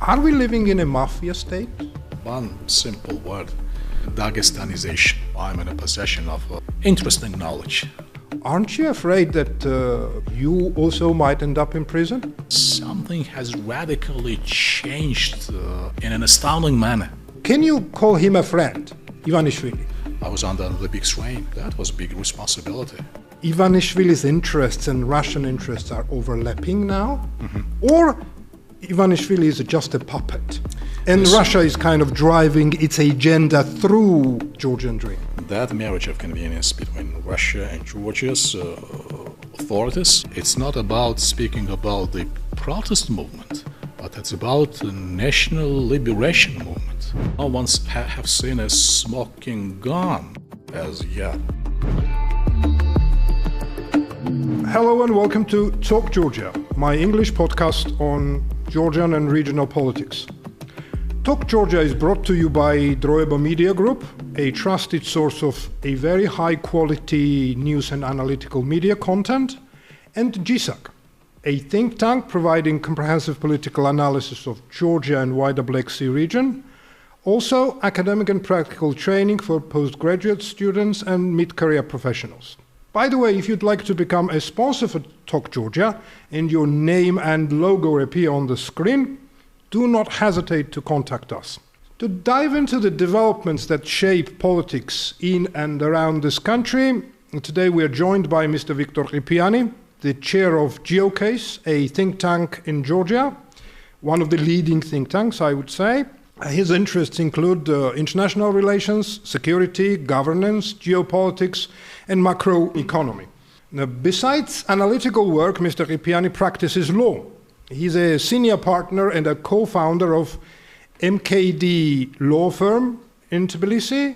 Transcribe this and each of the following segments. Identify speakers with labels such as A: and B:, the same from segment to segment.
A: Are we living in a mafia state?
B: One simple word: Dagestanization. I'm in a possession of interesting knowledge.
A: Aren't you afraid that you also might end up in prison?
B: Something has radically changed in an astounding manner.
A: Can you call him a friend, Ivanishvili?
B: I was under the big strain. That was a big responsibility.
A: Ivanishvili's interests and Russian interests are overlapping now? Or Ivanishvili is just a puppet, and Russia is kind of driving its agenda through Georgian dream?
B: That marriage of convenience between Russia and Georgia's authorities, it's not about speaking about the protest movement, but it's about the national liberation movement. No one's have seen a smoking gun as yet.
A: Hello and welcome to Talk Georgia, my English podcast on Georgian and regional politics. Talk Georgia is brought to you by Droeba Media Group, a trusted source of a very high quality news and analytical media content, and GSAC, a think tank providing comprehensive political analysis of Georgia and wider Black Sea region, also academic and practical training for postgraduate students and mid-career professionals. By the way, if you'd like to become a sponsor for Talk Georgia and your name and logo appear on the screen, do not hesitate to contact us. To dive into the developments that shape politics in and around this country, today we are joined by Mr. Victor Kipiani, the chair of GeoCase, a think tank in Georgia, one of the leading think tanks, I would say. His interests include international relations, security, governance, geopolitics, and macroeconomy. Now, besides analytical work, Mr. Kipiani practices law. He's a senior partner and a co-founder of MKD law firm in Tbilisi.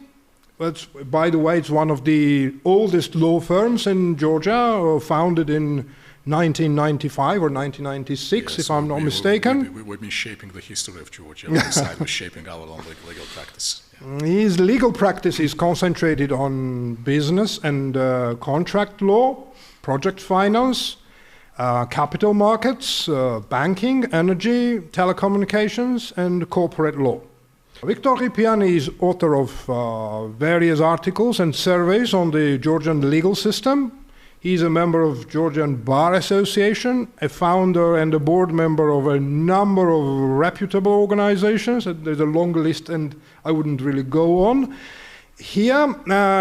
A: By the way, it's one of the oldest law firms in Georgia, founded in 1995 or 1996, yes, if I'm not mistaken.
B: We've been shaping the history of Georgia. Alongside we're shaping our own legal practice. Yeah.
A: His legal practice is concentrated on business and contract law, project finance, capital markets, banking, energy, telecommunications, and corporate law. Victor Kipiani is author of various articles and surveys on the Georgian legal system. He's a member of Georgian Bar Association, a founder and a board member of a number of reputable organizations. There's a long list and I wouldn't really go on. Here,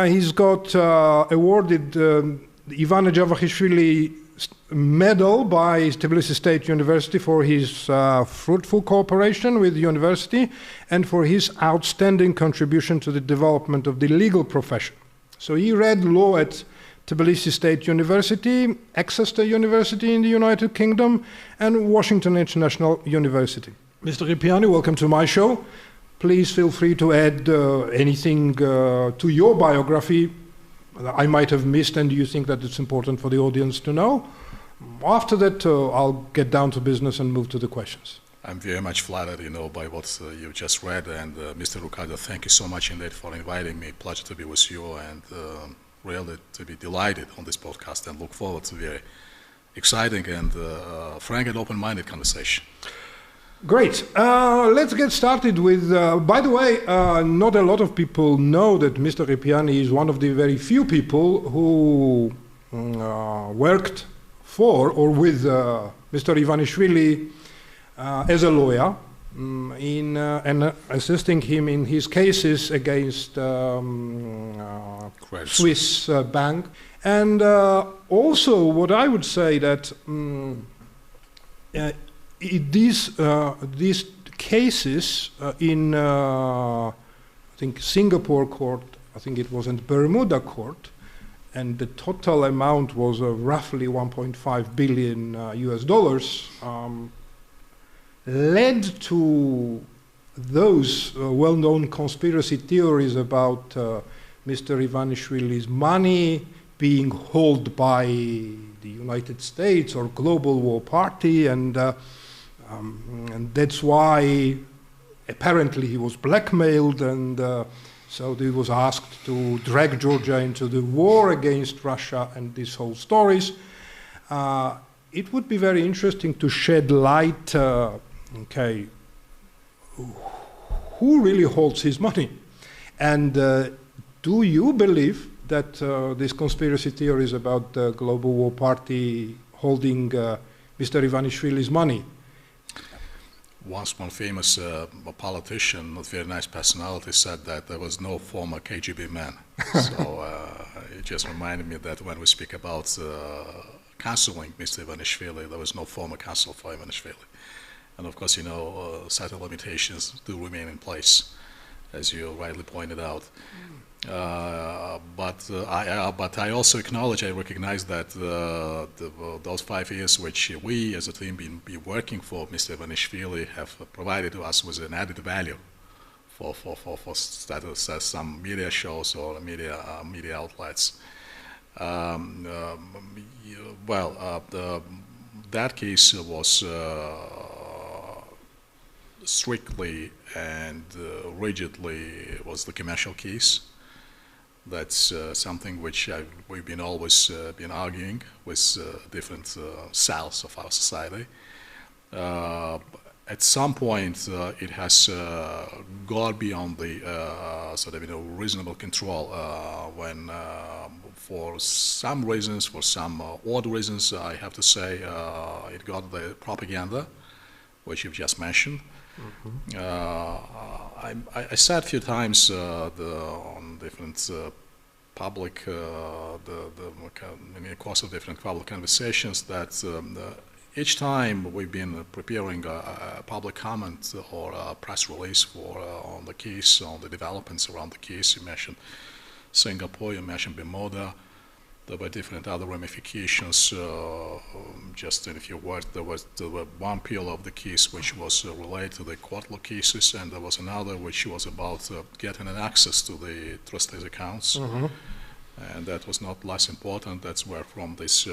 A: he's got awarded Ivana Javahishvili medal by Tbilisi State University for his fruitful cooperation with the university and for his outstanding contribution to the development of the legal profession. So he read law at Tbilisi State University, Exeter University in the United Kingdom, and Washington International University. Mr. Kipiani, welcome to my show. Please feel free to add anything to your biography that I might have missed and you think that it's important for the audience to know. After that, I'll get down to business and move to the questions.
B: I'm very much flattered, by what you just read. And Mr. Rucada, thank you so much indeed for inviting me. Pleasure to be with you and really to be delighted on this podcast and look forward to very exciting and frank and open-minded conversation.
A: Great. Let's get started with, by the way, not a lot of people know that Mr. Kipiani is one of the very few people who worked for or with Mr. Ivanishvili as a lawyer and assisting him in his cases against Swiss bank. And also what I would say that these cases in I think Singapore court, I think it was in Bermuda court, and the total amount was roughly 1.5 billion US dollars, led to those well-known conspiracy theories about Mr. Ivanishvili's money being held by the United States or Global War Party, and that's why apparently he was blackmailed, and so he was asked to drag Georgia into the war against Russia and these whole stories. It would be very interesting to shed light who really holds his money? And do you believe that this conspiracy theories about the Global War Party holding Mr. Ivanishvili's money?
B: Once one famous politician, a very nice personality, said that there was no former KGB man. So it just reminded me that when we speak about cancelling Mr. Ivanishvili, there was no former counsel for Ivanishvili. And of course, certain limitations do remain in place, as you rightly pointed out. But I also acknowledge, I recognize that those 5 years which we as a team been working for Mr. Ivanishvili have provided to us with an added value for some media shows or media outlets. That case was strictly and rigidly was the commercial case. That's something which we've been always been arguing with different cells of our society. At some point, it has gone beyond the reasonable control when, for some reasons, for some odd reasons, I have to say, it got the propaganda, which you've just mentioned. Mm-hmm. I said a few times on different public, in the course of different public conversations, that each time we've been preparing a public comment or a press release on the case, on the developments around the case, you mentioned Singapore, you mentioned Bermuda. There were different other ramifications. Just in a few words, there were one peel of the case which was related to the court law cases, and there was another which was about getting an access to the trustees' accounts. Mm-hmm. And that was not less important. That's where from this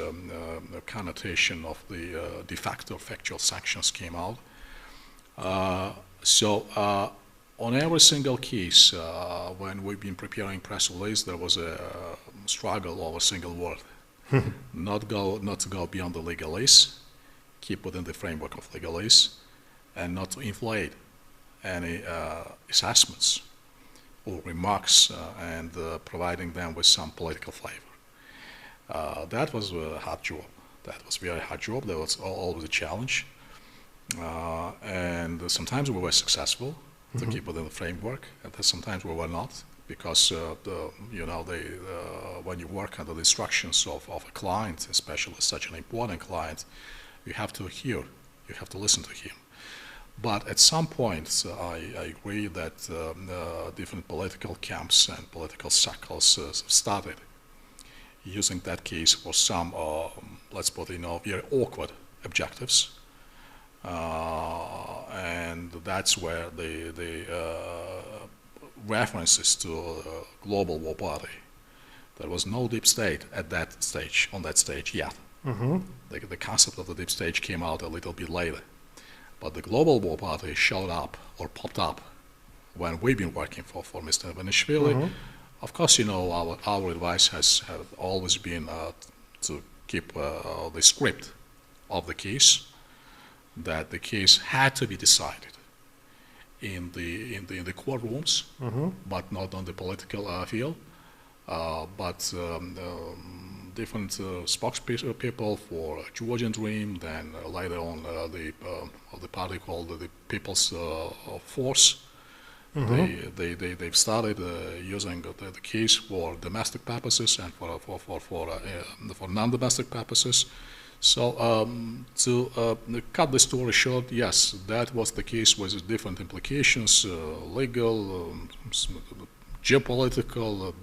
B: connotation of the de facto factual sanctions came out. On every single case, when we've been preparing press release, there was a struggle over a single word. not to go beyond the legalese, keep within the framework of legalese, and not to inflate any assessments or remarks and providing them with some political flavor. That was a hard job. That was a very hard job. That was always a challenge. And sometimes we were successful to keep within the framework, and sometimes we were not, because when you work under the instructions of a client, especially such an important client, you have to hear, you have to listen to him. But at some point, I agree that different political camps and political circles started using that case for some, let's put it, very awkward objectives. And that's where the references to global war party. There was no deep state at that stage, on that stage yet. Mm-hmm. The concept of the deep state came out a little bit later. But the global war party showed up or popped up when we've been working for Mr. Ivanishvili. Mm-hmm. Of course, our advice has always been to keep the script of the case, that the case had to be decided in the courtrooms, mm-hmm. but not on the political field. But different spokespeople for Georgian Dream, then later on the party called the People's Force. Mm-hmm. They've started using the case for domestic purposes and for non-domestic purposes. So to cut the story short, yes, that was the case with different implications, legal, geopolitical,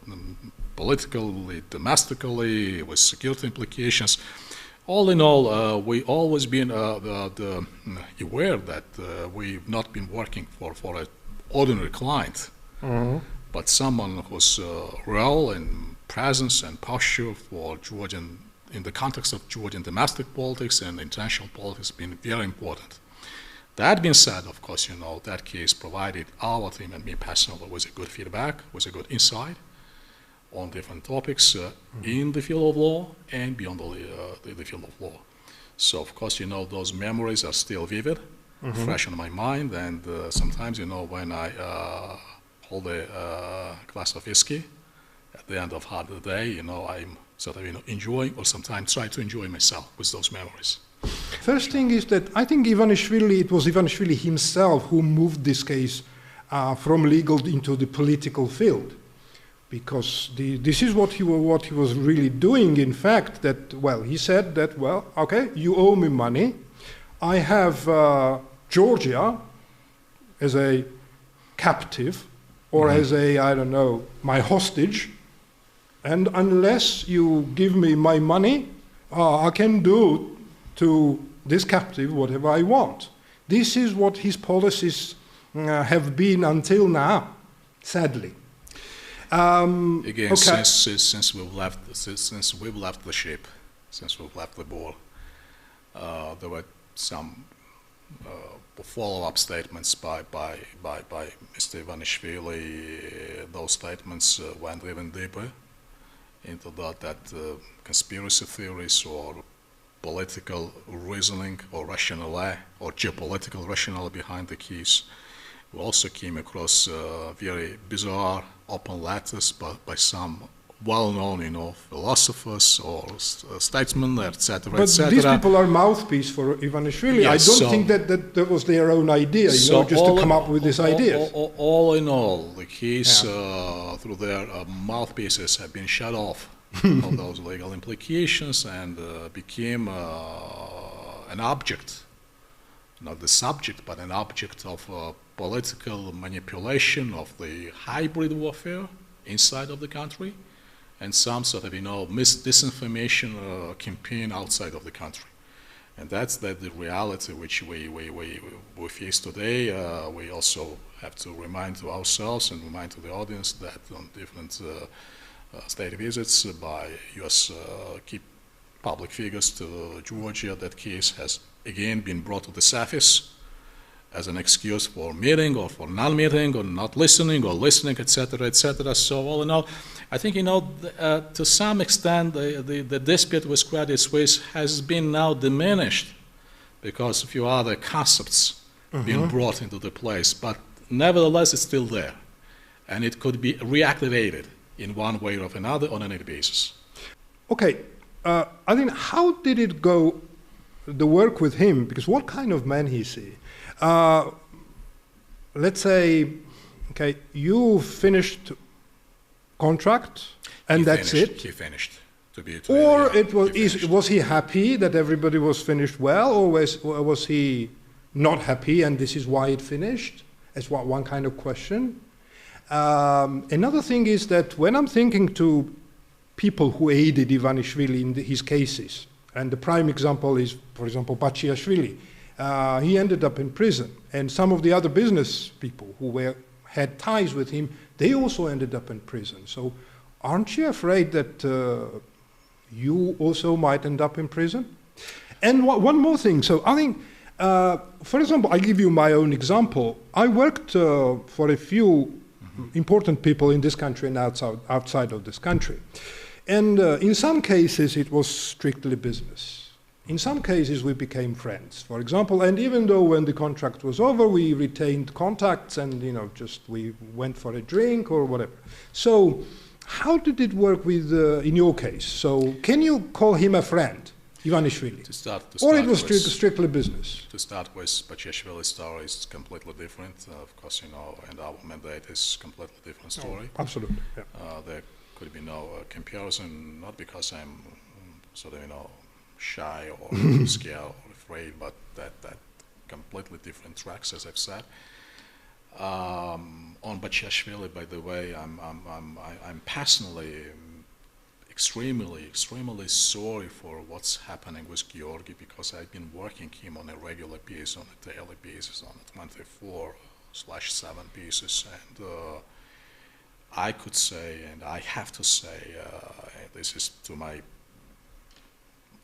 B: politically, domestically, with security implications. All in all, we've always been aware that we've not been working for an ordinary client, mm-hmm. but someone whose role and presence and posture for Georgian, in the context of Georgian domestic politics and international politics, has been very important. That being said, of course, that case provided our team and me personally with a good feedback, with a good insight on different topics mm-hmm. in the field of law and beyond the field of law. So, of course, those memories are still vivid, fresh on my mind. And sometimes, you know, when I hold a glass of whiskey at the end of hard day, you know, I'm sort of, you know, enjoying, or sometimes try to enjoy myself with those memories.
A: First thing is that I think it was Ivanishvili himself who moved this case from legal into the political field, because this is what he was really doing. In fact, that, well, he said that, well, okay, you owe me money. I have Georgia as a captive, or as a, I don't know, my hostage, and unless you give me my money, I can do to this captive whatever I want. This is what his policies have been until now, sadly.
B: Again,
A: okay.
B: since we've left the ship, since we've left the ball, there were some follow-up statements by Mr. Ivanishvili. Those statements went even deeper into that conspiracy theories or political reasoning or rationale or geopolitical rationale behind the case. We also came across very bizarre open letters by some well-known, you know, philosophers or statesmen, etc.,
A: But these people are mouthpiece for Ivanishvili.
B: Yes,
A: I don't think that was their own idea, you know, just to come up with these ideas.
B: All in all, the case, through their mouthpieces, have been shut off of those legal implications and became an object, not the subject, but an object of political manipulation of the hybrid warfare inside of the country, and some sort of, you know, disinformation campaign outside of the country. And that's the reality which we face today. We also have to remind to ourselves and remind to the audience that on different state visits by U.S. key public figures to Georgia, that case has again been brought to the surface as an excuse for meeting or for non-meeting or not listening or listening, etc., etc. So all in all, I think, you know, to some extent the dispute with Credit Suisse has been now diminished because a few other concepts being brought into the place, but nevertheless it's still there, and it could be reactivated in one way or another on a need basis.
A: Okay, I think how did it go, the work with him, because what kind of man is he? Let's say, okay, you finished contract and that's it.
B: He finished.
A: Was he happy that everybody was finished well, or was he not happy and this is why it finished? That's one kind of question. Another thing is that when I'm thinking to people who aided Ivanishvili in his cases, and the prime example is, for example, Bachiashvili, he ended up in prison, and some of the other business people who had ties with him, they also ended up in prison. So aren't you afraid that you also might end up in prison? And one more thing. So I think, for example, I give you my own example. I worked for a few important people in this country and outside of this country. And in some cases, it was strictly business. In some cases, we became friends, for example, and even though when the contract was over, we retained contacts and, you know, just we went for a drink or whatever. So how did it work with, in your case? So can you call him a friend, Ivanishvili? Or it was strictly business?
B: To start with, Bachiashvili's story is completely different. Of course, you know, and our mandate is completely different story.
A: Oh, absolutely, yeah.
B: There could be no comparison, not because I'm sort of, you know, shy or scared or afraid, but that completely different tracks, as I've said. On Bachiashvili, by the way, I'm personally extremely sorry for what's happening with Georgi, because I've been working him on a regular basis, on a daily basis, on a 24/7 basis, and I could say, and I have to say, this is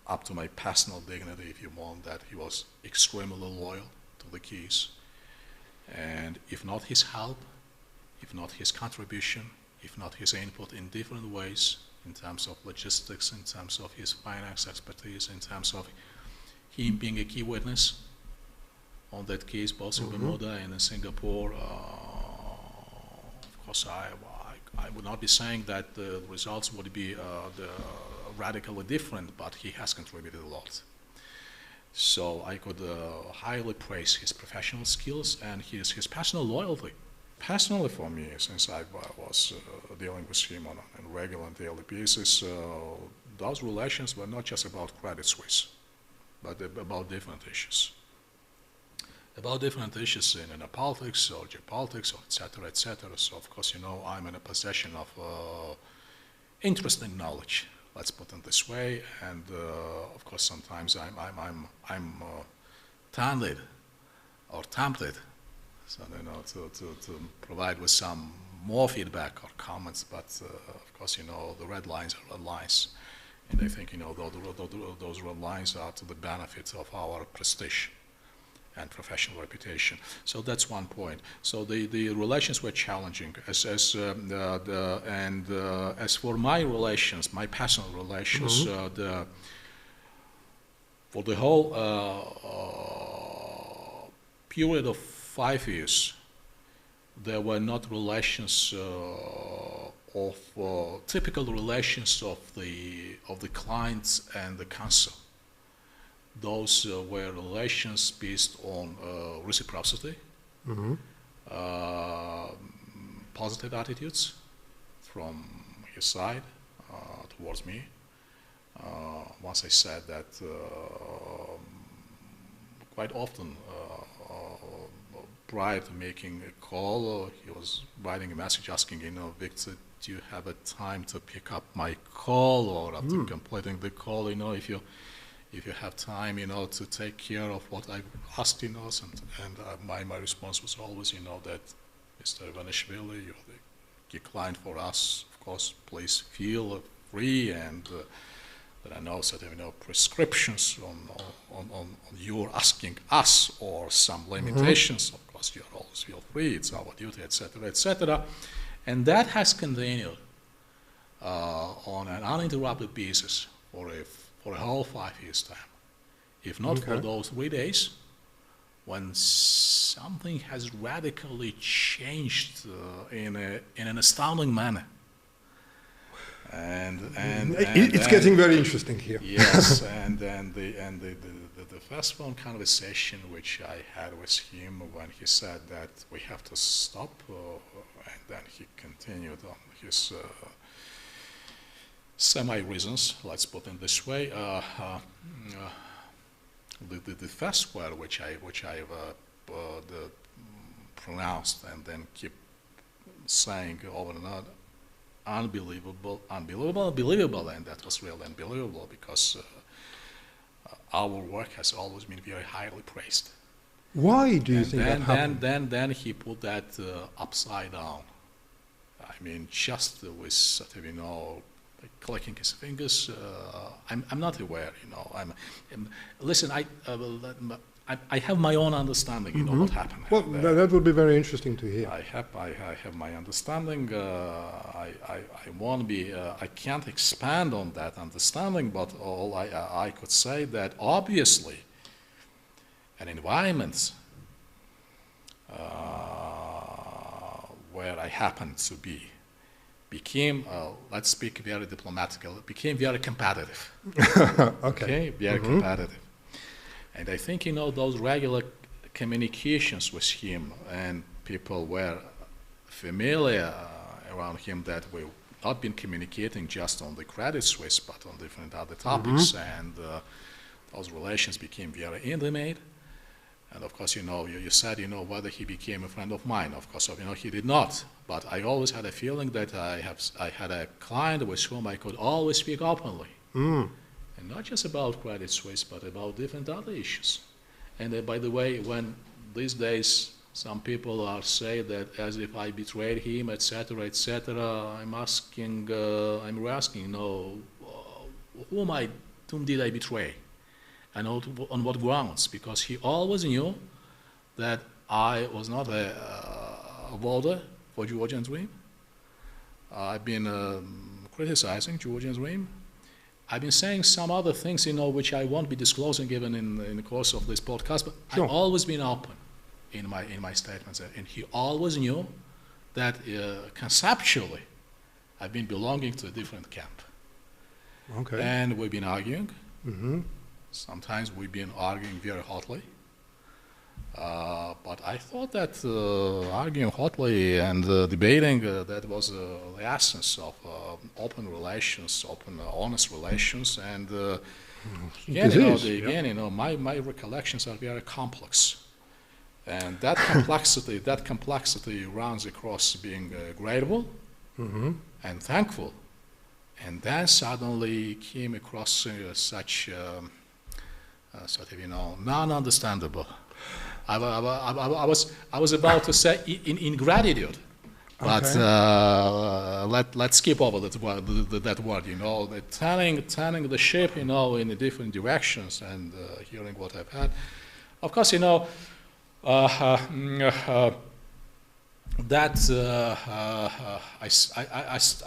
B: up to my personal dignity, if you want, that he was extremely loyal to the case. And if not his help, if not his contribution, if not his input in different ways, in terms of logistics, in terms of his finance expertise, in terms of him being a key witness, on that case, both in Bermuda and in Singapore. Of course, I would not be saying that the results would be radically different, but he has contributed a lot. So I could highly praise his professional skills and his personal loyalty. Personally for me, since I was dealing with him on a regular and daily basis, those relations were not just about Credit Suisse, but about different issues. About different issues in politics or geopolitics, or et cetera. So of course, I'm in a possession of interesting knowledge. Let's put it this way. And of course, sometimes I'm tempted, so to provide with some more feedback or comments. But of course, the red lines are red lines, and I think those red lines are to the benefit of our prestige and professional reputation. So that's one point. So the relations were challenging. As for my relations, my personal relations, for the whole period of 5 years, there were not relations of typical relations of the clients and the counsel. Those were relations based on reciprocity, positive attitudes from his side towards me. Once I said that quite often prior to making a call, he was writing a message asking, Victor, do you have a time to pick up my call, or after completing the call, if you have time, to take care of what I asked, and my response was always, that Mr. Ivanishvili, you're the key client for us. Of course, please feel free, and that I know certain prescriptions on your asking us or some limitations. Of course, you always feel free. It's our duty, etc., etc. And that has continued on an uninterrupted basis for a whole 5 years' time. If not for those 3 days, when something has radically changed in an astounding manner. And
A: it's getting very interesting here.
B: Yes, and then the first phone conversation which I had with him, when he said that we have to stop, and then he continued on his semi-reasons, let's put it this way. The first word which I pronounced and then keep saying over and over, unbelievable, and that was really unbelievable, because our work has always been very highly praised.
A: Why do you think that happened?
B: Then he put that upside down. I mean, just with sort of, clicking his fingers. I'm not aware, listen, I have my own understanding, what happened.
A: Well, that would be very interesting to hear.
B: I have my understanding. I won't be. I can't expand on that understanding, but all I could say that obviously, an environment where I happened to be became, let's speak very diplomatically, became very competitive. Okay, very competitive. And I think, those regular communications with him, and people were familiar around him that we've not been communicating just on the Credit Suisse, but on different other topics, and those relations became very intimate. And of course, you said, whether he became a friend of mine. Of course, he did not. But I always had a feeling that I had a client with whom I could always speak openly. And not just about Credit Suisse, but about different other issues. And by the way, when these days some people are saying that as if I betrayed him, etc., etc., I'm asking, whom did I betray? And on what grounds? Because he always knew that I was not a voter for Georgian Dream. I've been criticizing Georgian Dream. I've been saying some other things, which I won't be disclosing even in the course of this podcast, but
A: Sure.
B: I've always been open in my statements. And he always knew that conceptually I've been belonging to a different camp.
A: Okay.
B: And we've been arguing.
A: Mm-hmm.
B: Sometimes we've been arguing very hotly. But I thought that arguing hotly and debating, that was the essence of open relations, open, honest relations. And my recollections are very complex. And that complexity runs across being grateful and thankful. And then suddenly came across such sort of, non-understandable. I was about to say ingratitude, but let's skip over that word. The turning the ship, in the different directions, and hearing what I've had. Of course, I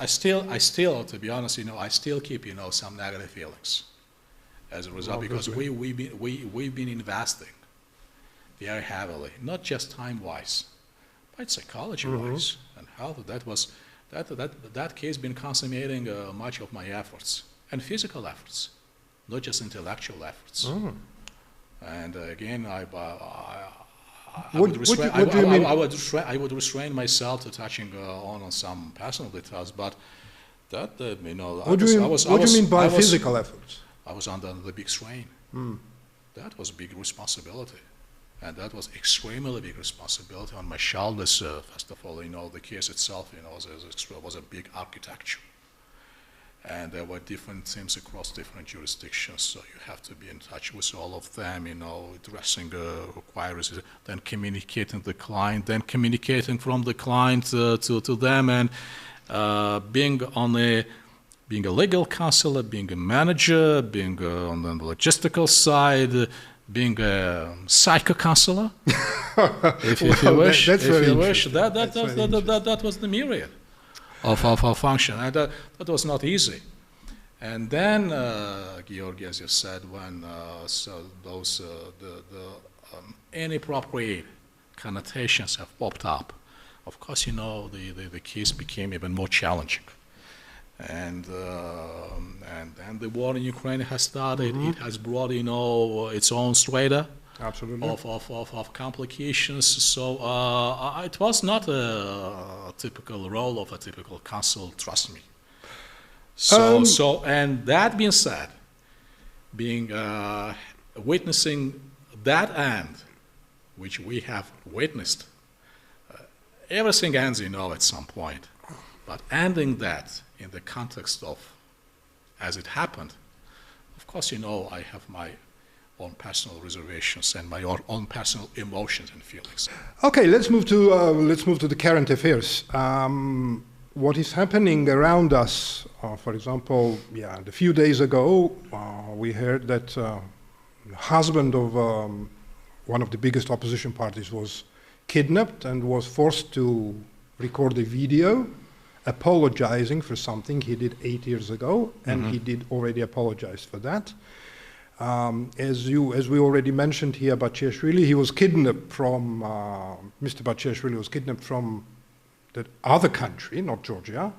B: still, to be honest, I still keep, some negative feelings as a result, because we've been investing very heavily, not just time-wise, but psychology-wise and health. That case been consummating much of my efforts and physical efforts, not just intellectual efforts. And again, I would restrain myself to touching on some personal details, but that
A: What do you mean by physical efforts?
B: I was under the big strain. That was big responsibility. And that was extremely big responsibility on my shoulders. First of all, the case itself, was a big architecture. And there were different teams across different jurisdictions, so you have to be in touch with all of them, addressing inquiries, then communicating the client, then communicating from the client to them, and being a legal counselor, being a manager, being on the logistical side, being a psycho counselor, if you wish. That was the myriad of our function, and that was not easy. And then, Georgi, as you said, when those inappropriate connotations have popped up, of course, the case became even more challenging. And the war in Ukraine has started. It has brought, its own strata of complications. So it was not a typical role of a typical counsel, trust me. And that being said, witnessing that end, which we have witnessed, everything ends, at some point. But ending that in the context of, as it happened, of course, I have my own personal reservations and my own personal emotions and feelings.
A: Okay, let's move to the current affairs. What is happening around us? For example, a few days ago, we heard that the husband of one of the biggest opposition parties was kidnapped and was forced to record a video apologizing for something he did 8 years ago, and he did already apologize for that. As we already mentioned here, Bacheshvili, he was kidnapped from, Mr. Bacheshvili was kidnapped from the other country, not Georgia,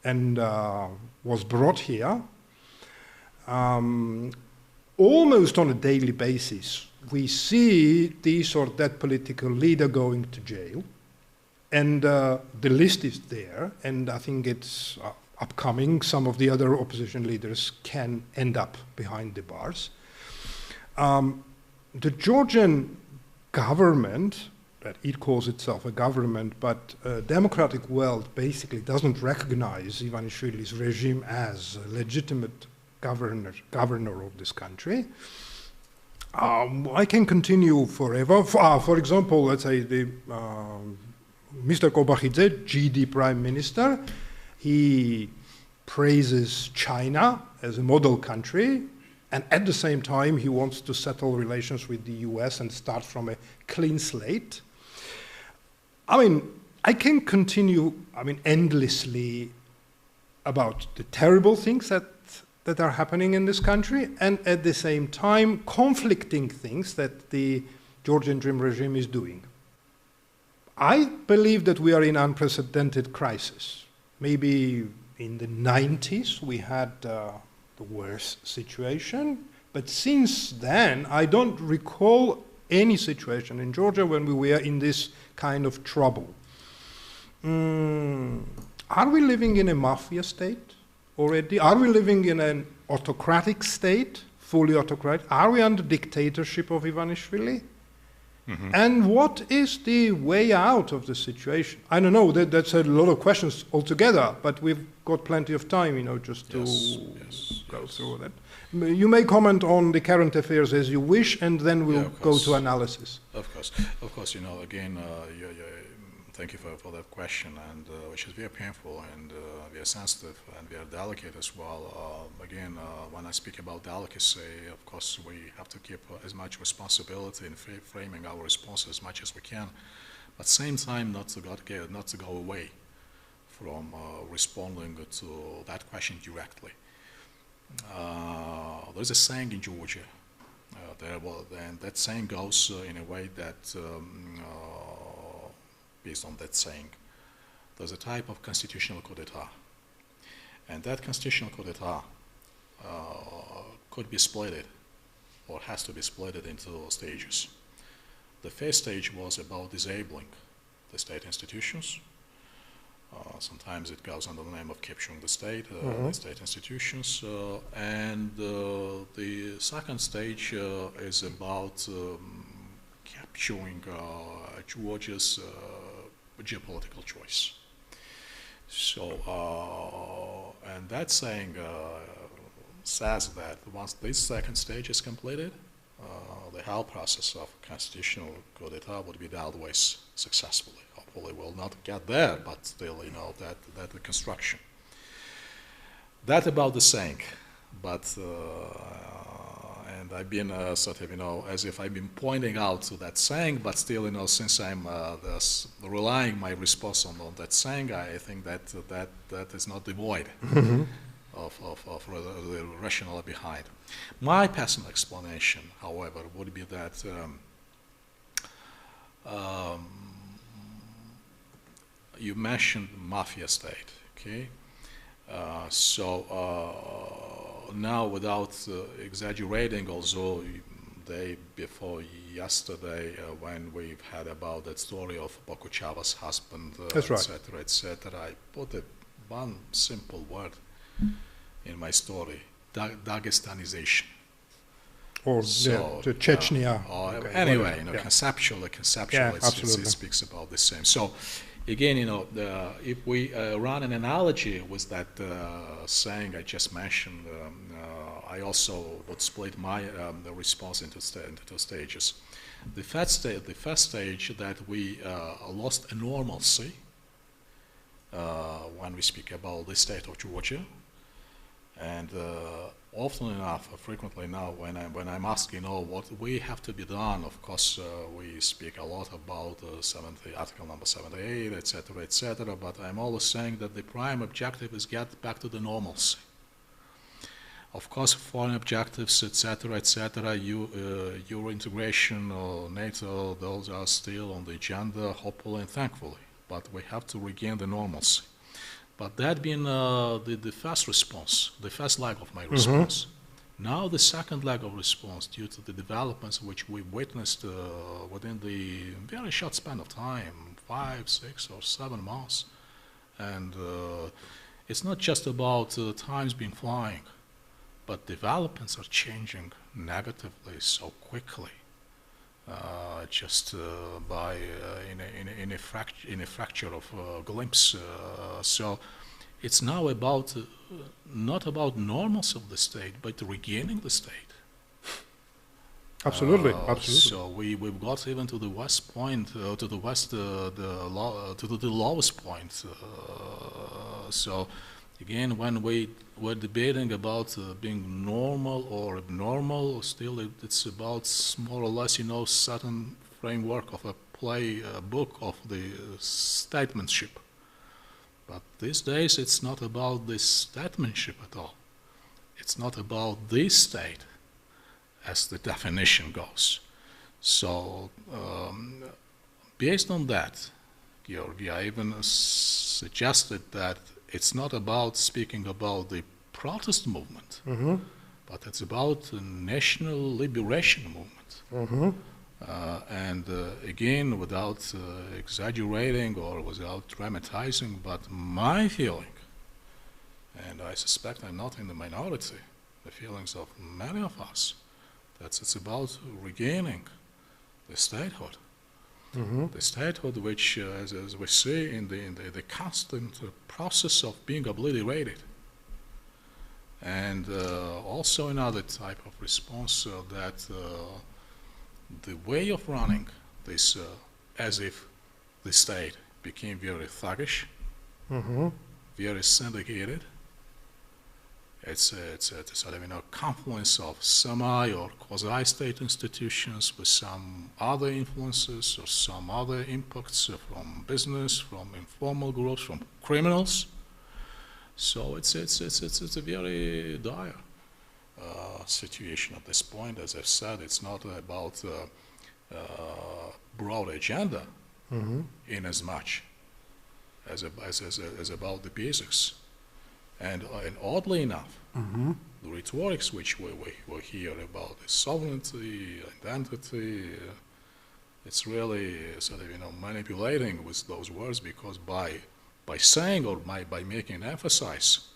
A: and was brought here. Almost on a daily basis, we see this or that political leader going to jail. And the list is there, and I think it's upcoming. Some of the other opposition leaders can end up behind the bars. The Georgian government, that it calls itself a government, but democratic world basically doesn't recognize Ivanishvili's regime as a legitimate governor of this country. I can continue forever. For example, let's say Mr. Kobakhidze, GD Prime Minister, he praises China as a model country, and at the same time he wants to settle relations with the US and start from a clean slate. I can continue, endlessly about the terrible things that that are happening in this country, and at the same time conflicting things that the Georgian Dream regime is doing. I believe that we are in unprecedented crisis. Maybe in the 90s we had the worst situation, but since then I don't recall any situation in Georgia when we were in this kind of trouble. Are we living in a mafia state already? Are we living in an autocratic state, fully autocratic? Are we under dictatorship of Ivanishvili? Mm-hmm. And what is the way out of the situation? I don't know, that's a lot of questions altogether, but we've got plenty of time, just to go through that. You may comment on the current affairs as you wish, and then we'll go to analysis.
B: Of course, again, thank you for that question, and which is very painful and very sensitive and very delicate as well. Again, when I speak about delicacy, of course, we have to keep as much responsibility in framing our response as much as we can, but at the same time not to go away from responding to that question directly. There's a saying in Georgia, and that saying goes in a way that based on that saying, there's a type of constitutional coup d'etat. And that constitutional coup d'etat could be splitted, or has to be splitted into stages. The first stage was about disabling the state institutions. Sometimes it goes under the name of capturing the state institutions. And the second stage is about capturing Georgia's geopolitical choice. So, and that saying says that once this second stage is completed, the whole process of constitutional coup d'etat would be dealt with successfully. Hopefully we'll not get there, but still, that the construction. That about the saying, but and I've been sort of, as if I've been pointing out to that saying, but still, since I'm relying my response on that saying, I think that is not devoid of the rationale behind. My personal explanation, however, would be that you mentioned mafia state, okay? Now, without exaggerating, although day before yesterday, when we've had about that story of Bokuchava's husband, etc., I put one simple word in my story: Dagestanization.
A: Or the Chechnya.
B: Anyway, conceptually, it speaks about the same. So. Again, if we run an analogy with that saying I just mentioned, I also would split my the response into two stages. The first stage that we lost a normalcy when we speak about the state of Georgia, and often enough, frequently now, when I'm asking, what we have to be done, of course, we speak a lot about Article number 78, etc., but I'm always saying that the prime objective is get back to the normalcy. Of course, foreign objectives, etc., Euro integration or NATO, those are still on the agenda, hopefully and thankfully, but we have to regain the normalcy. But that being the first response, the first leg of my response. Now the second leg of response, due to the developments which we witnessed within the very short span of time, 5, 6, or 7 months. And it's not just about times being flying, but developments are changing negatively so quickly. Just by in a fracture of a glimpse. So it's now about not about normalcy of the state, but regaining the state.
A: Absolutely.
B: So we've got even to the west point, to the west, to the lowest point. So again, when we were debating about being normal or abnormal, still it's about more or less, certain framework of a book of the statesmanship. But these days it's not about this statesmanship at all. it's not about the state as the definition goes. So based on that, Georgi, I even suggested that it's not about speaking about the protest movement, but it's about a national liberation movement. And again, without exaggerating or without dramatizing, but my feeling, and I suspect I'm not in the minority, the feelings of many of us, that it's about regaining the statehood. The statehood which, as we see in the constant process of being obliterated. And also another type of response that the way of running this as if the state became very thuggish, very syndicated. It's a sort of confluence of semi or quasi-state institutions with some other influences or some other impacts from business, from informal groups, from criminals. So it's a very dire situation at this point. As I've said, it's not about broad agenda in as much as about the basics. And oddly enough, the rhetorics which we hear about the sovereignty, identity, it's really sort of manipulating with those words, because by saying or by making an emphasis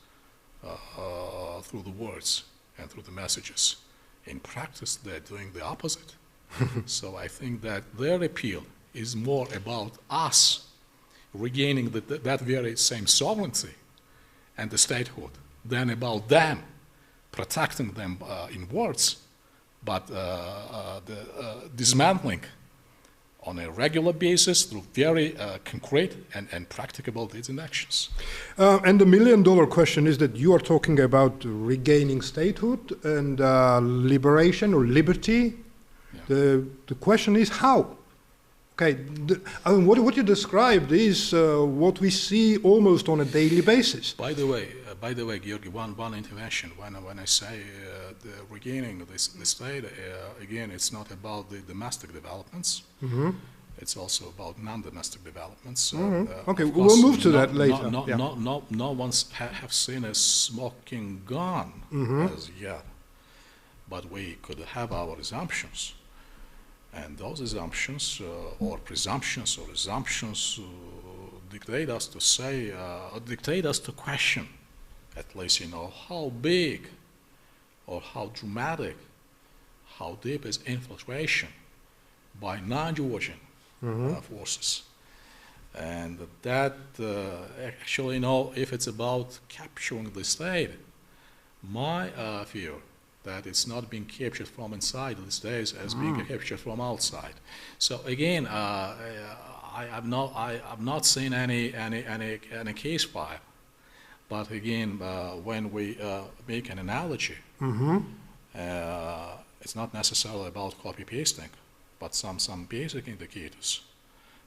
B: through the words and through the messages, in practice they're doing the opposite. So I think that their appeal is more about us regaining that very same sovereignty and the statehood than about them protecting them in words, but dismantling on a regular basis through very concrete and practicable deeds and actions.
A: And the million-dollar question is that you are talking about regaining statehood and liberation or liberty. Yeah. The question is how? Okay, what you described is what we see almost on a daily basis.
B: By the way, Georgi, one intervention. When I say the regaining the state, again, it's not about the domestic developments. It's also about non-domestic developments.
A: Okay, we'll move to that later.
B: No one's have seen a smoking gun as yet, but we could have our assumptions. And those assumptions, or presumptions, or assumptions, dictate us to say, dictate us to question, at least, how big, or how dramatic, how deep is infiltration by non-Georgian forces. And that, actually, if it's about capturing the state, my fear that it's not being captured from inside these days as being captured from outside. So again, I've not seen any case file, but again, when we make an analogy, it's not necessarily about copy pasting, but some basic indicators.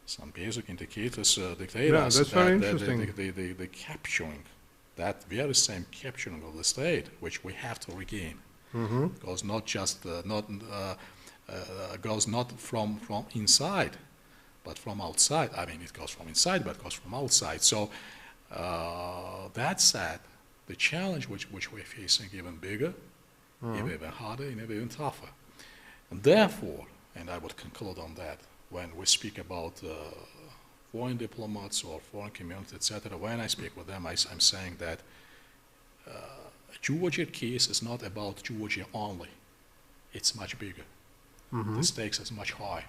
B: Some basic indicators dictate us that the capturing, that very same capturing of the state, which we have to regain. Goes not just goes not from inside, but from outside. I mean, it goes from inside, but goes from outside. So that said, the challenge which we're facing even bigger, even harder, and even tougher. And therefore, and I would conclude on that, when we speak about foreign diplomats or foreign community, etc., when I speak with them, I'm saying that Georgia case is not about Georgia only. It's much bigger. The stakes is much higher.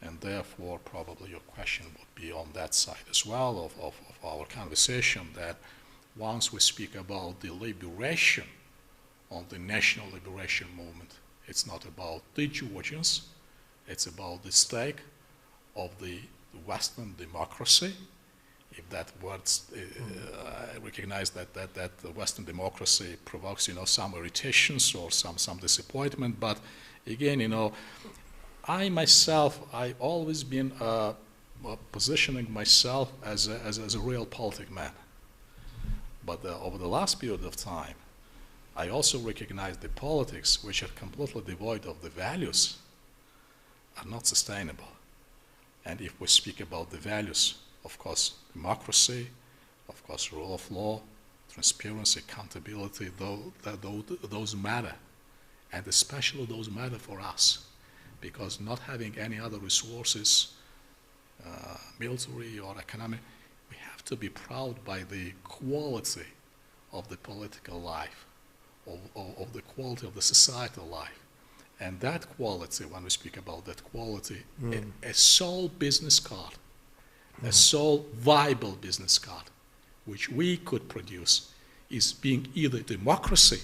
B: And therefore, probably your question would be on that side as well of our conversation, that once we speak about the liberation on the national liberation movement, it's not about the Georgians, it's about the stake of the Western democracy. If that word, I recognize that the Western democracy provokes, some irritations or some disappointment. But again, I've always been positioning myself as a real politic man. But over the last period of time, I also recognize the politics, which are completely devoid of the values, are not sustainable. And if we speak about the values, of course, democracy, of course, rule of law, transparency, accountability, those matter. And especially those matter for us, because not having any other resources, military or economic, we have to be proud by the quality of the political life, of the quality of the societal life. And that quality, when we speak about that quality, a sole business card, a sole viable business card, which we could produce, is being either democracy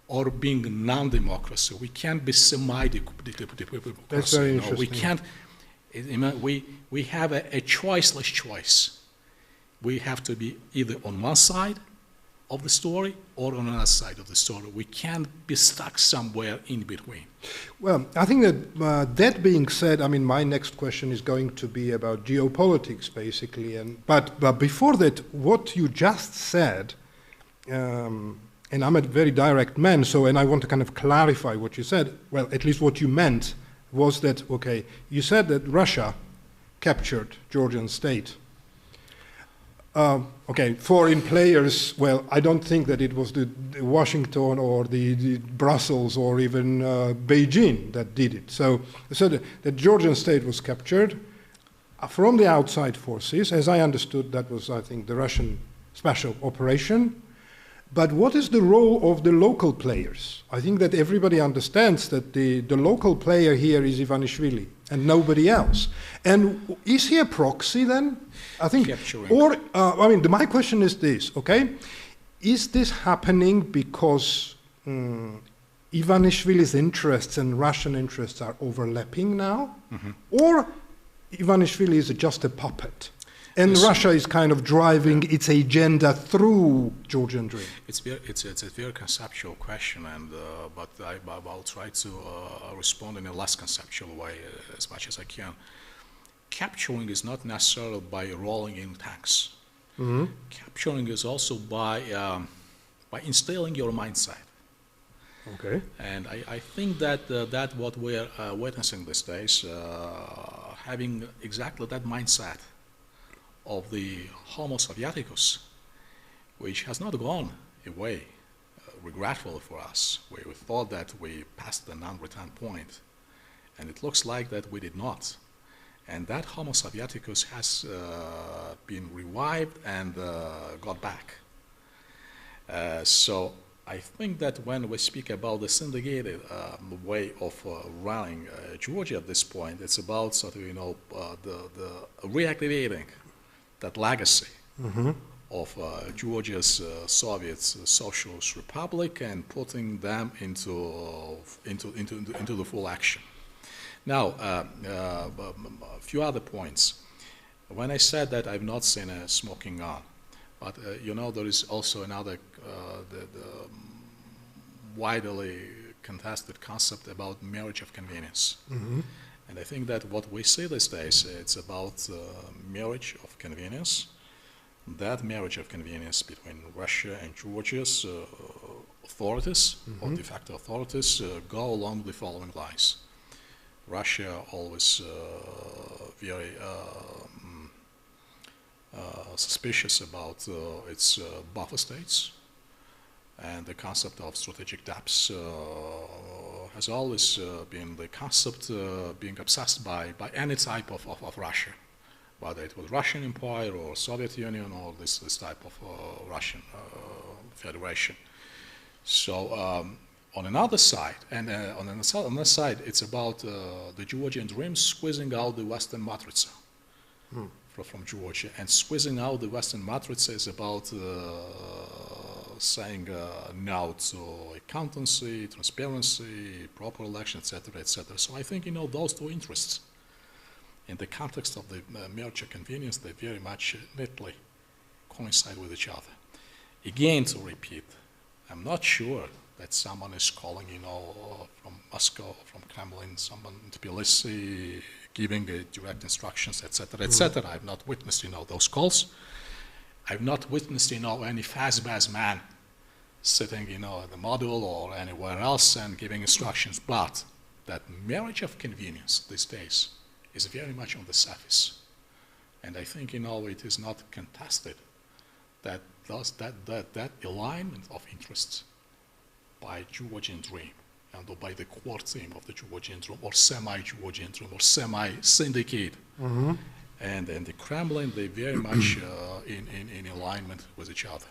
B: or being non-democracy. We can't be semi-democracy.
A: That's very interesting.
B: We can't. We have a choiceless choice. We have to be either on one side of the story or on another side of the story. We can't be stuck somewhere in between.
A: Well, I think that that being said, I mean, my next question is going to be about geopolitics, basically. But before that, what you just said, and I'm a very direct man, and I want to kind of clarify what you said. Well, at least what you meant was that, okay, you said that Russia captured Georgian state. Okay, foreign players, well, I don't think that it was the Washington or the Brussels or even Beijing that did it. So the Georgian state was captured from the outside forces. As I understood, that was, I think, the Russian special operation. But what is the role of the local players? I think that everybody understands that the local player here is Ivanishvili and nobody else. And is he a proxy then? I think, or I mean, my question is this, okay? Is this happening because Ivanishvili's interests and Russian interests are overlapping now? Or Ivanishvili is just a puppet? And Russia is kind of driving its agenda through Georgian Dream.
B: It's a very conceptual question, and but I'll try to respond in a less conceptual way as much as I can. Capturing is not necessarily by rolling in tanks. Capturing is also by instilling your mindset.
A: Okay.
B: And I think that that what we're witnessing these days, having exactly that mindset of the Homo Sovieticus, which has not gone away, regretfully for us. We thought that we passed the non-return point, and it looks like that we did not. And that Homo Sovieticus has been revived and got back. So I think that when we speak about the syndicated way of running Georgia at this point, it's about sort of, the reactivating that legacy of Georgia's Soviet Socialist Republic and putting them into the full action. Now, a few other points. When I said that I've not seen a smoking gun, but there is also another the widely contested concept about marriage of convenience. And I think that what we see these days, it's about marriage of convenience. That marriage of convenience between Russia and Georgia's authorities, or de facto authorities, go along the following lines. Russia always very suspicious about its buffer states, and the concept of strategic depths has always been the concept being obsessed by any type of Russia, whether it was Russian Empire or Soviet Union or this type of Russian Federation. So on another side, and on another side, it's about the Georgian Dream squeezing out the Western Matrica from Georgia, and squeezing out the Western Matrica is about saying no to accountancy, transparency, proper election, etc., etc. So I think those two interests, in the context of the marriage of convenience, they very much neatly coincide with each other. Again, to repeat, I'm not sure that someone is calling, from Moscow, from Kremlin, someone in Tbilisi, giving direct instructions, etc., etc. I've not witnessed, those calls. I've not witnessed, any Fazbaz man sitting, at the module or anywhere else and giving instructions. But that marriage of convenience these days is very much on the surface. And I think, it is not contested that that alignment of interests by Georgian Dream and by the core team of the Georgian Dream, or semi-Georgian Dream, or semi-syndicate, and the Kremlin, they very much in alignment with each other.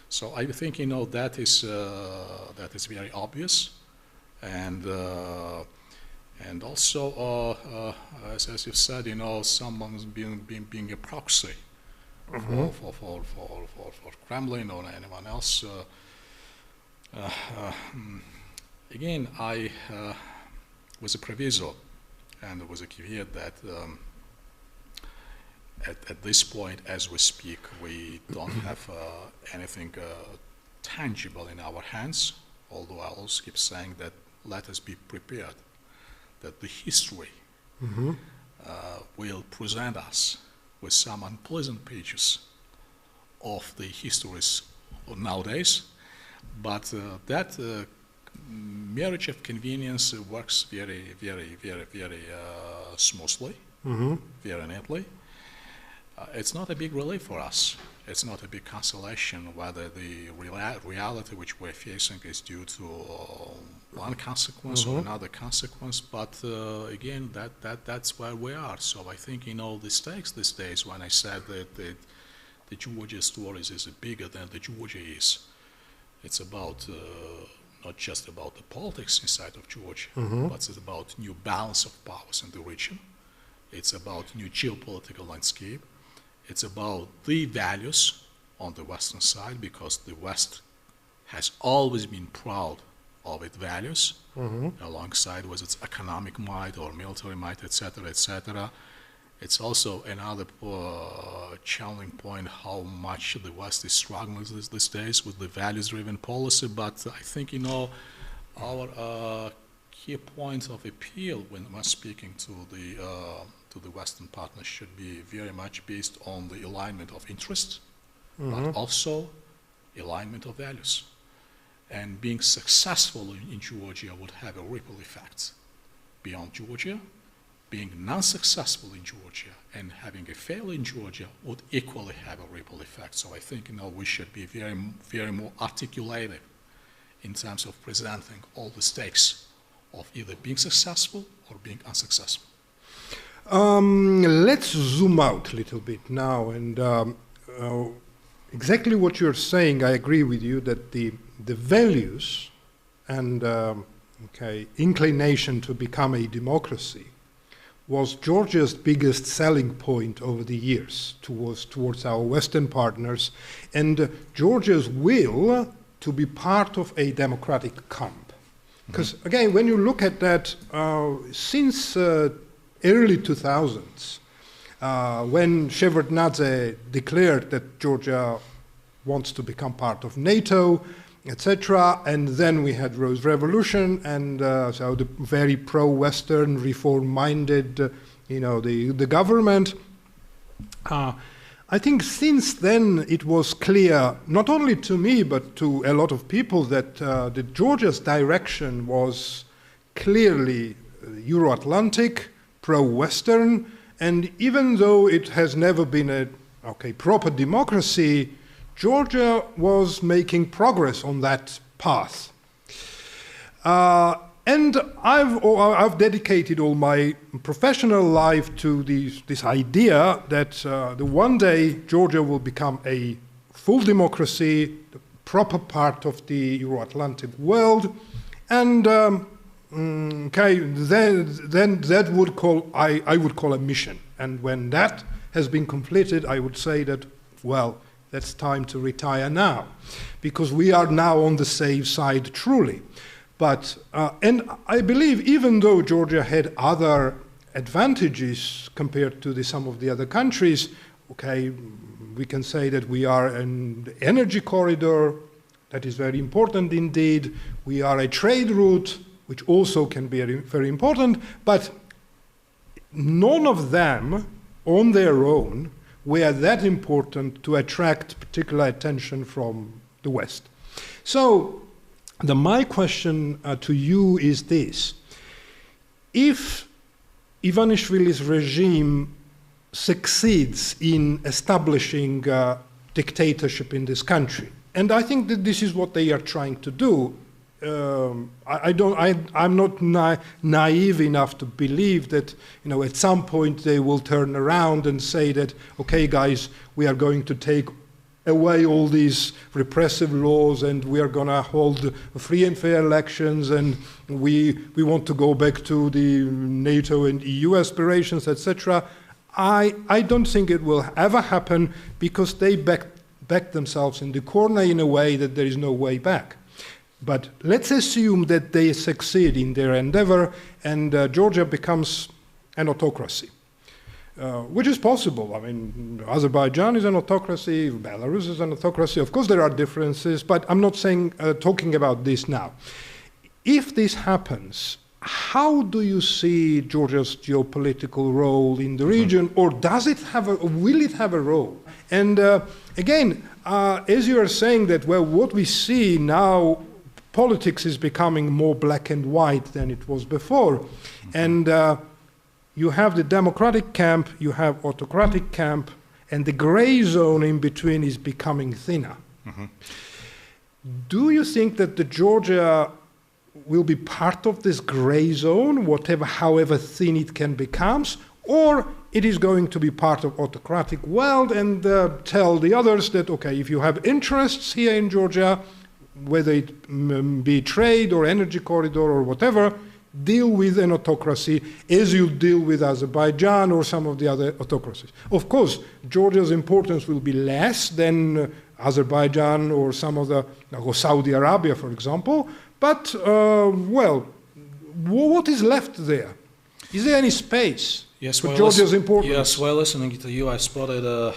B: So I think, that is very obvious, and also, as you said, someone's being a proxy for Kremlin or anyone else. Again, I was a proviso, and there was a caveat that at this point, as we speak, we don't have anything tangible in our hands, although I also keep saying that let us be prepared that the history will present us with some unpleasant pages of the histories nowadays, but that marriage of convenience works very, very, very, very smoothly, very neatly. It's not a big relief for us. It's not a big consolation whether the reality which we're facing is due to one consequence or another consequence, but again, that's where we are. So I think, the stakes these days, when I said that the Georgia stories is bigger than the Georgia is, it's about not just about the politics inside of Georgia, but it's about new balance of powers in the region. It's about new geopolitical landscape. It's about the values on the Western side, because the West has always been proud of its values, alongside with its economic might or military might, etc., etc. It's also another challenging point how much the West is struggling these days with the values-driven policy. But I think, our key point of appeal when we're speaking to the Western partners should be very much based on the alignment of interests, but also alignment of values. And being successful in Georgia would have a ripple effect beyond Georgia. Being non-successful in Georgia and having a failure in Georgia would equally have a ripple effect. So I think, we should be very, very more articulated in terms of presenting all the stakes of either being successful or being unsuccessful.
A: Let's zoom out a little bit now, and exactly what you're saying, I agree with you that the values and inclination to become a democracy was Georgia's biggest selling point over the years towards our Western partners, and Georgia's will to be part of a democratic camp. Because again, when you look at that, since early 2000s, when Shevardnadze declared that Georgia wants to become part of NATO, etc., and then we had Rose Revolution, and so the very pro-Western, reform-minded, the government. I think since then it was clear, not only to me but to a lot of people, that Georgia's direction was clearly Euro-Atlantic, pro-Western, and even though it has never been a proper democracy, Georgia was making progress on that path. And I've dedicated all my professional life to this idea that the one day Georgia will become a full democracy, the proper part of the Euro-Atlantic world, and then that I would call a mission. And when that has been completed, I would say that, well, that's time to retire now, because we are now on the safe side, truly. But, and I believe even though Georgia had other advantages compared to some of the other countries, we can say that we are an energy corridor, that is very important indeed. We are a trade route, which also can be very important, but none of them on their own were that important to attract particular attention from the West. So, my question to you is this. If Ivanishvili's regime succeeds in establishing dictatorship in this country, and I think that this is what they are trying to do, I'm not naive enough to believe that, at some point they will turn around and say that, okay, guys, we are going to take away all these repressive laws and we are going to hold free and fair elections and we want to go back to the NATO and EU aspirations, etc. I don't think it will ever happen because they back themselves in the corner in a way that there is no way back. But let's assume that they succeed in their endeavor and Georgia becomes an autocracy. Which is possible. I mean, Azerbaijan is an autocracy, Belarus is an autocracy. Of course, there are differences, but I'm not talking about this now. If this happens, how do you see Georgia's geopolitical role in the region, or will it have a role? And again, as you are saying that, well, what we see now, politics is becoming more black and white than it was before, and you have the democratic camp, you have autocratic camp, and the gray zone in between is becoming thinner. Do you think that the Georgia will be part of this gray zone, however thin it can become, or it is going to be part of autocratic world and tell the others that, okay, if you have interests here in Georgia, whether it be trade or energy corridor or whatever, deal with an autocracy as you deal with Azerbaijan or some of the other autocracies. Of course, Georgia's importance will be less than Azerbaijan or or Saudi Arabia, for example, but, well, what is left there? Is there any space for Georgia's importance?
B: Yes, while listening to you, I spotted the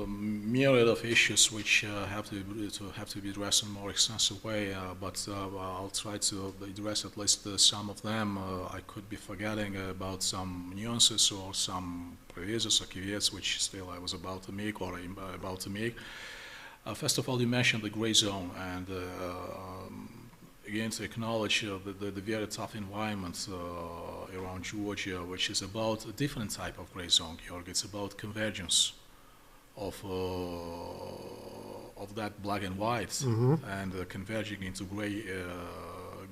B: myriad of issues which have to be addressed in a more extensive way, but I'll try to address at least some of them. I could be forgetting about some nuances or some previous or caveats which still I was about to make or about to make. First of all, you mentioned the gray zone, and again, to acknowledge the very tough environment around Georgia, which is about a different type of gray zone, Georg. It's about convergence of that black and white and converging into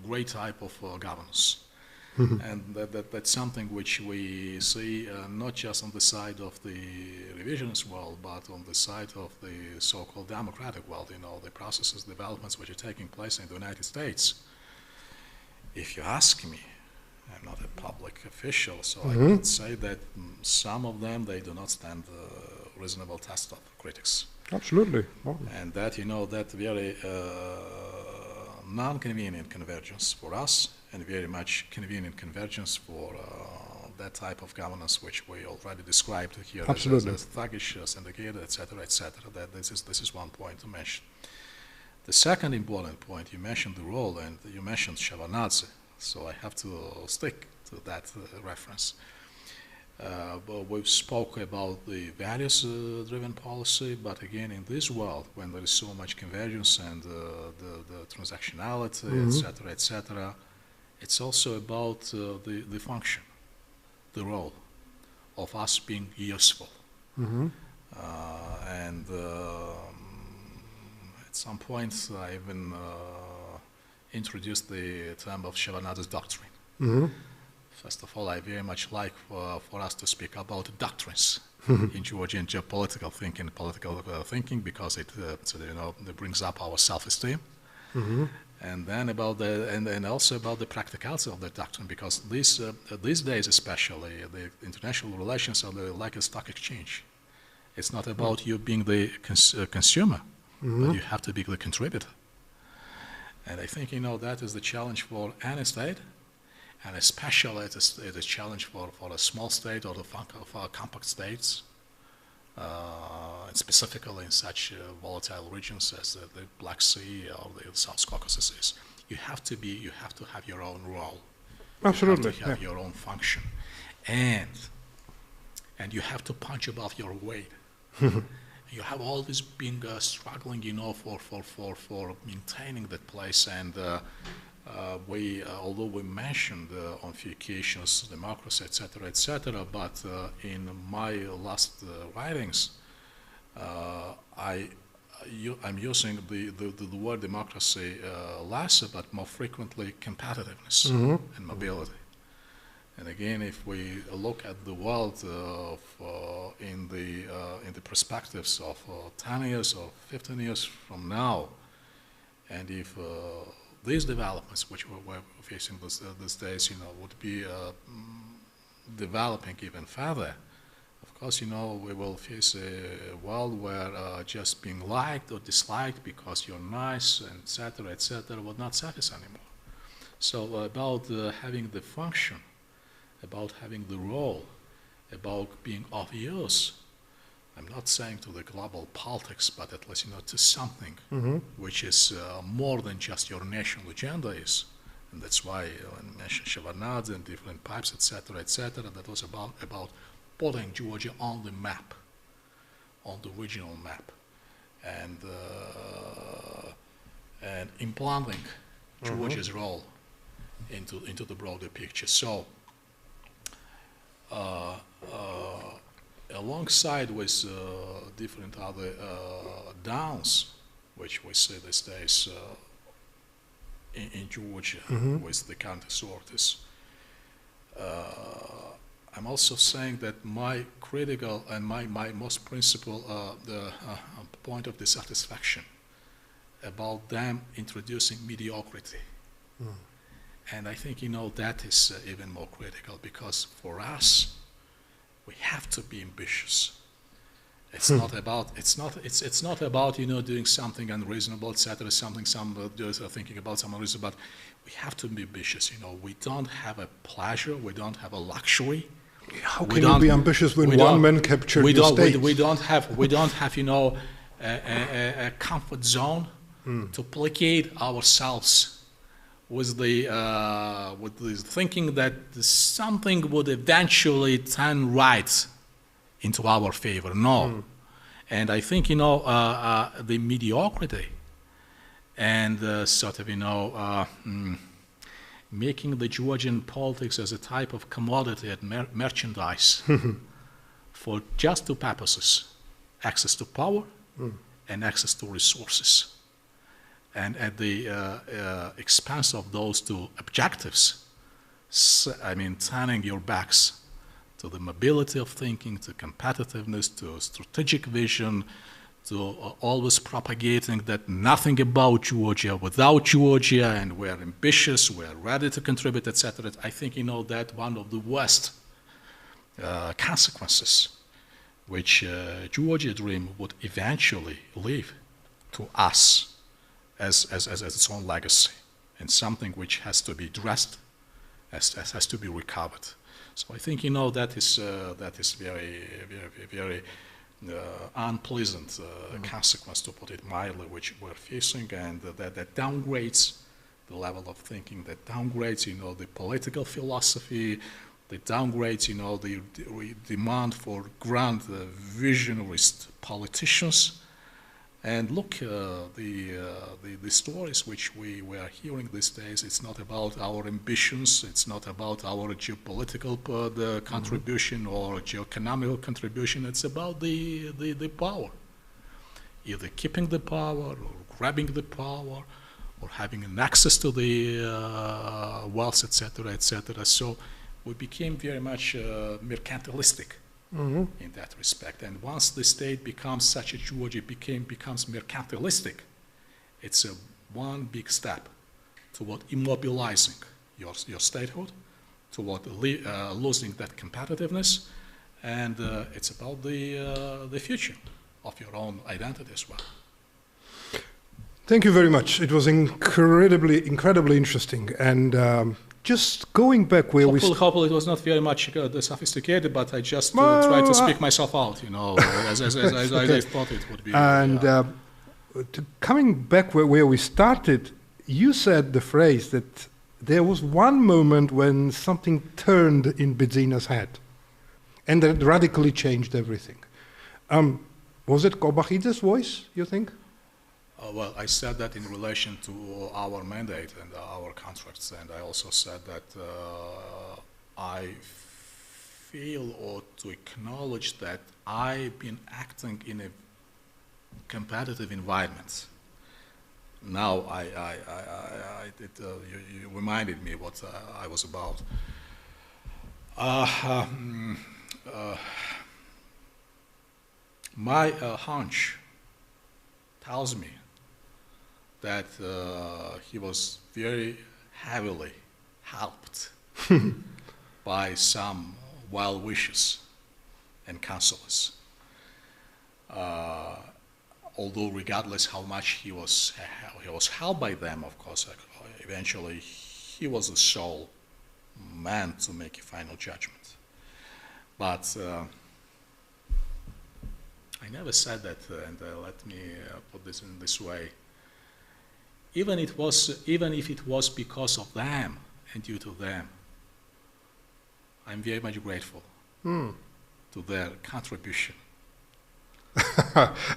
B: gray type of governance. And that's something which we see not just on the side of the revisionist world, but on the side of the so-called democratic world, the processes, developments which are taking place in the United States. If you ask me, I'm not a public official, so I can say that some of them, they do not stand the reasonable test of critics.
A: Absolutely.
B: And that, that very non-convenient convergence for us, and very much convenient convergence for that type of governance which we already described here as thuggish, syndicated, etc., etc. That this is one point to mention. The second important point, you mentioned the role, and you mentioned Shevardnadze, so I have to stick to that reference. But we've spoken about the values-driven policy, but again, in this world, when there is so much convergence and the transactionality, etc., etc., it's also about the function, the role of us being useful. And at some point, I even introduced the term of Shevardnadze's doctrine. First of all, I very much like for us to speak about doctrines in Georgian geopolitical thinking, because it brings up our self-esteem. And then and also about the practicality of the doctrine, because these days especially, the international relations are like a stock exchange. It's not about you being the consumer, but you have to be the contributor. And I think, that is the challenge for any state, and especially it is a challenge for a small state or for compact states, and specifically in such volatile regions as the Black Sea or the South Caucasus is. You have to have your own role.
A: Absolutely.
B: You have to have your own function, and you have to punch above your weight. You have always been struggling, for maintaining that place. And although we mentioned on few occasions democracy, etc., but in my last writings, I'm using the word democracy less, but more frequently competitiveness and mobility. And again, if we look at the world in the perspectives of 10 years or 15 years from now, and if these developments which we're facing these days, would be developing even further, of course, we will face a world where just being liked or disliked because you're nice, etc., would not suffice anymore. So about having the function, about having the role, about being of use, I'm not saying to the global politics, but at least, to something which is more than just your national agenda is. And that's why I mentioned Shevardnadze and different pipes, etc., that was about putting Georgia on the map, on the regional map, and implanting Georgia's role into the broader picture. So, alongside with different other downs, which we see these days in Georgia with the current authorities, I'm also saying that my critical and my most principal point of dissatisfaction about them introducing mediocrity. And I think, that is even more critical, because for us, we have to be ambitious. It's not about doing something unreasonable, etc. Thinking about some unreasonable, but we have to be ambitious. We don't have a pleasure, we don't have a luxury.
A: How can you be ambitious when one man captured the state?
B: We don't have a comfort zone to placate ourselves with the thinking that something would eventually turn right into our favor. No. And I think, the mediocrity and making the Georgian politics as a type of commodity and merchandise for just two purposes: access to power and access to resources. And at the expense of those two objectives, turning your backs to the mobility of thinking, to competitiveness, to strategic vision, to always propagating that nothing about Georgia without Georgia, and we're ambitious, we're ready to contribute, etc. I think, that one of the worst consequences which Georgia Dream would eventually leave to us as its own legacy, and something which has to be addressed, has to be recovered. So I think, that is very, very, very unpleasant consequence, to put it mildly, which we're facing, and that downgrades the level of thinking, that downgrades, the political philosophy, that downgrades, the demand for grand visionarist politicians. And look, the stories which we are hearing these days, it's not about our ambitions, it's not about our geopolitical contribution or geoeconomical contribution, it's about the power. Either keeping the power, or grabbing the power, or having an access to the wealth, etc. So we became very much mercantilistic. In that respect. And once the state becomes such a Georgia becomes mercantilistic, it's one big step toward immobilizing your statehood, toward losing that competitiveness, and it's about the future of your own identity as well.
A: Thank you very much. It was incredibly interesting. And just going back where
B: hopefully it was not very much sophisticated, but I just tried to speak myself out, as I thought it would be.
A: And coming back where we started, you said the phrase that there was one moment when something turned in Bidzina's head, and that radically changed everything. Was it Kobachidz's voice, you think?
B: Well, I said that in relation to our mandate and our contracts, and I also said that I feel or to acknowledge that I've been acting in a competitive environment. Now you reminded me what I was about. My hunch tells me that he was very heavily helped by some well wishers and counselors. Although regardless how much he was helped by them, of course, eventually he was the sole man to make a final judgment. But I never said that, and let me put this in this way. Even if it was because of them and due to them, I'm very much grateful to their contribution.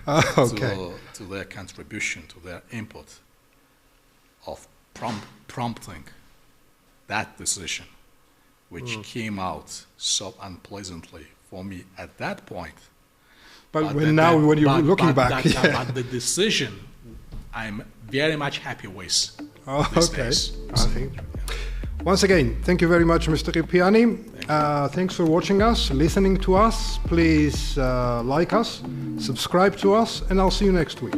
A: Okay.
B: To their contribution, to their input of prompting that decision, which came out so unpleasantly for me at that point.
A: But when you're looking back,
B: but the decision, I'm very much happy with these days.
A: I think. Once again, thank you very much, Mr. Kipiani. Thanks for watching us, listening to us. Please like us, subscribe to us, and I'll see you next week.